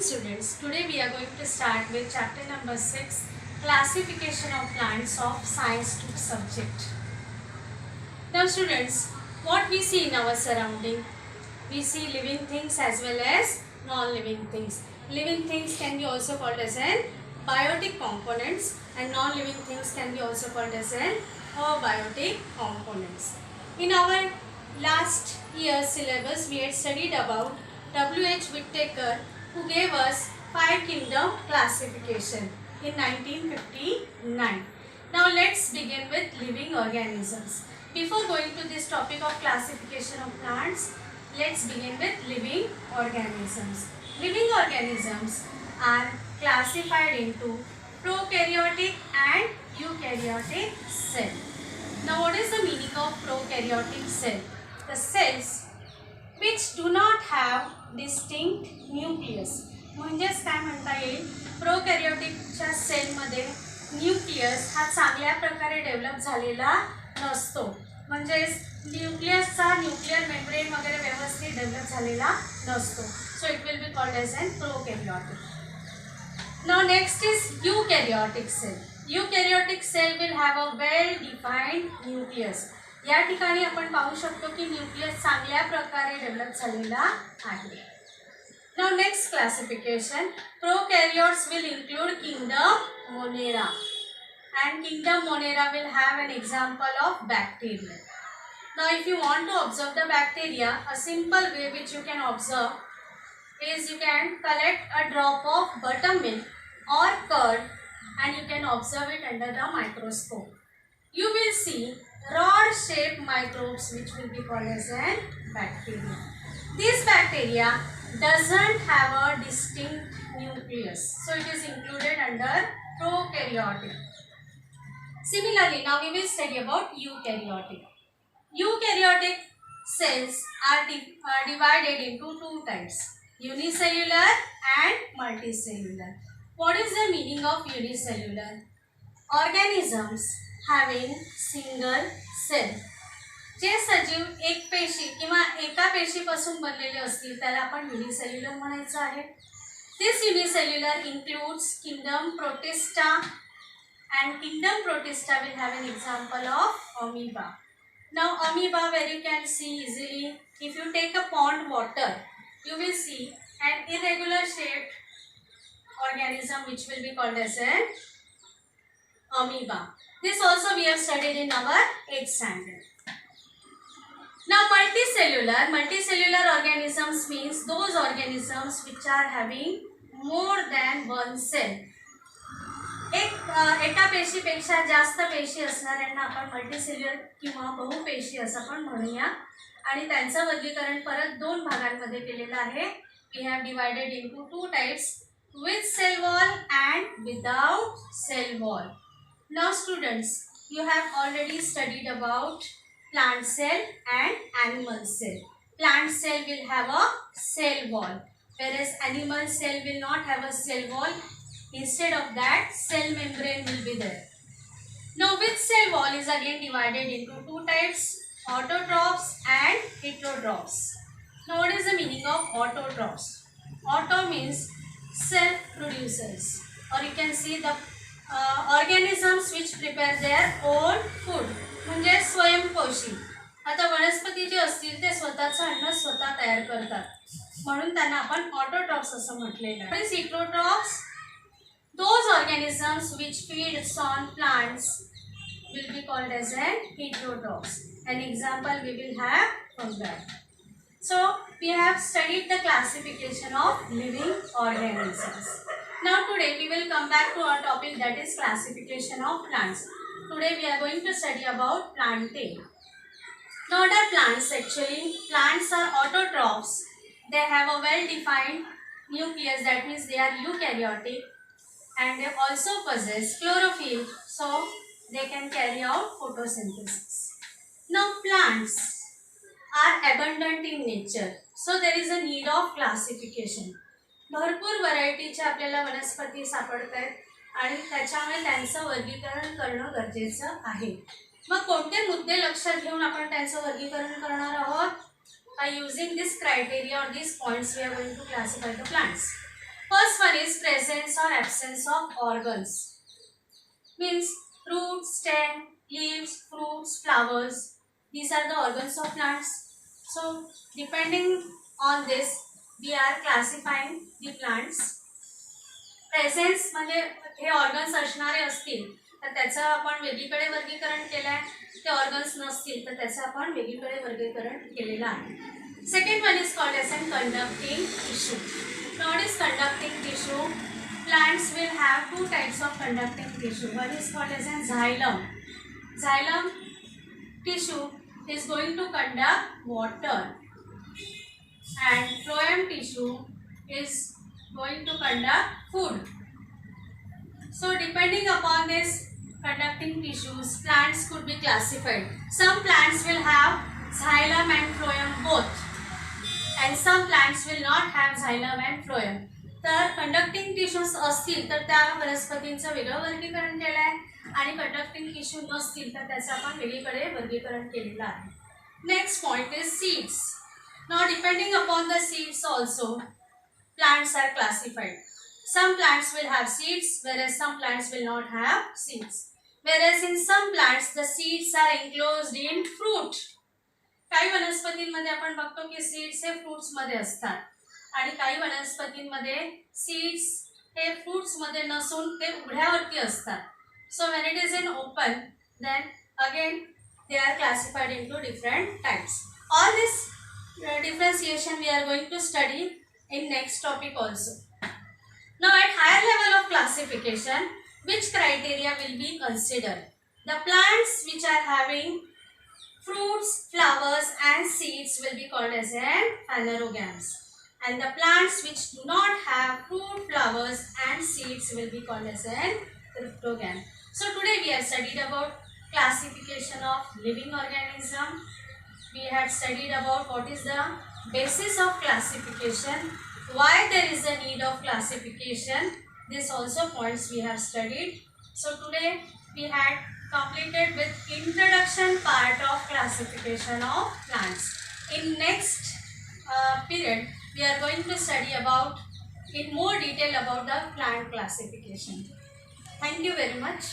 students, today we are going to start with chapter number 6, classification of plants of science 2 subject. Now students, what we see in our surrounding? We see living things as well as non-living things. Living things can be also called as an biotic components and non-living things can be also called as an abiotic components. In our last year's syllabus, we had studied about W.H. Whittaker, who gave us 5 kingdom classification in 1959. Now let's begin with living organisms. Before going to this topic of classification of plants, let's begin with living organisms. Living organisms are classified into prokaryotic and eukaryotic cell. Now what is the meaning of prokaryotic cell? The cells which do not have distinct nucleus. म्हणजेच काय म्हणता येईल, प्रोकॅरियोटिकच्या सेलमध्ये nucleus हा चांगल्या प्रकारे develop झालेला नसतो. म्हणजेच न्यूक्लियसचा न्यूक्लियर मेम्ब्रेन वगैरे व्यवस्थित डेव्हलप झालेला नसतो. So it will be called as an prokaryotic. Now next is eukaryotic cell. Eukaryotic cell will have a well defined nucleus. या ठिकाणी आपण पाहू शकतो की न्यूक्लियस चांगल्या प्रकारे डेव्हलप झालेला आहे. Now next classification, prokaryotes will include kingdom monera and kingdom monera will have an example of bacteria. Now if you want to observe the bacteria, a simple way which you can observe is you can collect a drop of buttermilk or curd and you can observe it under the microscope. You will see rod shaped microbes which will be called as an bacteria. This bacteria doesn't have a distinct nucleus, so it is included under prokaryotic. Similarly, now we will study about eukaryotic. Eukaryotic cells are divided into two types, unicellular and multicellular. What is the meaning of unicellular? Organisms having single cell. जे सजीव एक पेशी किंवा एका पेशीपासून बनलेले असतील त्याला आपण unicellular म्हणायचं आहे. This unicellular includes kingdom protista and kingdom protista will have an example of amoeba. Now amoeba, where you can see easily, if you take a pond water, you will see an irregular shaped organism which will be called as an amoeba. This also we have studied in our 8th standard. Now multicellular organisms means those organisms which are having more than one cell. एका पेशीपेक्षा जास्त पेशी असणाऱ्यांना आपण multicellular किंवा बहुपेशी असं पण म्हणूया. आणि त्यांचं वर्गीकरण परत दोन भागांमध्ये केलेलं आहे. We have divided into two types, with cell wall and without cell wall. Now students, you have already studied about plant cell and animal cell. Plant cell will have a cell wall, whereas animal cell will not have a cell wall. Instead of that, cell membrane will be there. Now with cell wall is again divided into two types, autotrophs and heterotrophs. Now what is the meaning of autotrophs? Auto means self producers, or you can see the organisms which prepare their own food. म्हणजे स्वयंपोषी. आता वनस्पती जे असतील ते स्वतःचं अन्न स्वतः तयार करतात, म्हणून त्यांना आपण ऑटोट्रॉफ्स असं म्हटलेलं आहे. Heterotrophs, those organisms which feeds on plants will be called as an heterotrophs. An example we will have from that. So we have studied the classification of living organisms. Now today we will come back to our topic, that is classification of plants. Today we are going to study about plantae. Now what are plants actually? Plants are autotrophs. They have a well defined nucleus, that means they are eukaryotic, and they also possess chlorophyll, so they can carry out photosynthesis. Now plants are abundant in nature, so there is a need of classification. भरपूर व्हरायटीचे आपल्याला वनस्पती सापडत आहेत आणि त्याच्यामुळे त्यांचं वर्गीकरण करणं गरजेचं आहे. मग कोणते मुद्दे लक्षात घेऊन आपण त्यांचं वर्गीकरण करणार आहोत? By using this criteria or these points we are going to classify the plants. First one is presence or absence of organs. Means roots, stem, leaves, fruits, flowers. These are the organs of plants. So depending on this, we are classifying the plants. Presence म्हणजे हे organs असणारे असतील तर त्याचं आपण वेगळीकडे वर्गीकरण केलं आहे. ते ऑर्गन्स नसतील तर त्याचं आपण वेगळीकडे वर्गीकरण केलेलं आहे. Second one is called as un conducting tissue. What is conducting tissue? Plants will have two types of conducting tissue. One is called as an xylem. Xylem tissue is going to conduct water, and phloem tissue is going to conduct food. So depending upon this conducting tissues, plants could be classified. Some plants will have xylem and phloem both, and some plants will not have xylem and phloem. तर conducting tissues असतील तर त्या वनस्पतींचं वेगळं वर्गीकरण केलं आहे आणि conducting tissue नसतील तर त्याचं आपण वेगळीकडे वर्गीकरण केलेलं आहे. Next point is seeds. Now depending upon the seeds also plants are classified. Some plants will have seeds, whereas some plants will not have seeds. Whereas in some plants the seeds are enclosed in fruit. काही वनस्पतींमध्ये आपण बघतो की seeds हे fruits मध्ये असतात आणि काही वनस्पतींमध्ये seeds हे fruits मध्ये नसून ते उघड्यावरती असतात. So when it is in open then again they are classified into different types. All this differentiation we are going to study in next topic also. Now at higher level of classification, which criteria will be considered? The plants which are having fruits, flowers and seeds will be called as an phanerogams, and the plants which do not have fruit, flowers and seeds will be called as an cryptogam. So today we have studied about classification of living organism. We had studied about what is the basis of classification, why there is a need of classification. This also points we have studied. So today we had completed with introduction part of classification of plants. In next period we are going to study about in more detail about the plant classification. Thank you very much.